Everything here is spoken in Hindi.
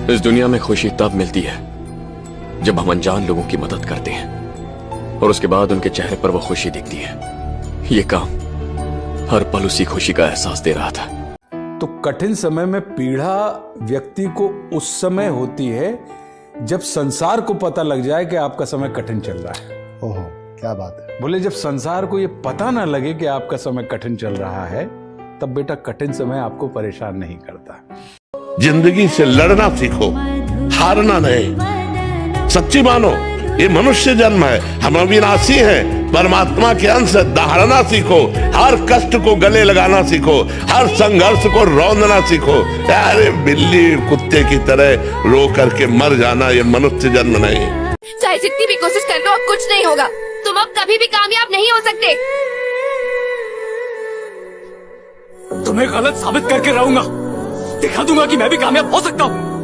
इस दुनिया में खुशी तब मिलती है जब हम अनजान लोगों की मदद करते हैं और उसके बाद उनके चेहरे पर वो खुशी दिखती है। ये काम हर पल उसी खुशी का एहसास दे रहा था। तो कठिन समय में पीड़ा व्यक्ति को उस समय होती है जब संसार को पता लग जाए कि आपका समय कठिन चल रहा है। ओहो, क्या बात है। बोले जब संसार को ये पता ना लगे कि आपका समय कठिन चल रहा है, तब बेटा कठिन समय आपको परेशान नहीं करता। जिंदगी से लड़ना सीखो, हारना नहीं। सच्ची मानो, ये मनुष्य जन्म है, हम अविनाशी हैं, परमात्मा के अंश है। दहाड़ना सीखो, हर कष्ट को गले लगाना सीखो, हर संघर्ष को रौंदना सीखो। अरे बिल्ली कुत्ते की तरह रो करके मर जाना ये मनुष्य जन्म नहीं। चाहे जितनी भी कोशिश कर लो, अब कुछ नहीं होगा। तुम अब कभी भी कामयाब नहीं हो सकते। तुम्हें गलत साबित करके रहूंगा, दिखा दूंगा कि मैं भी कामयाब हो सकता हूँ।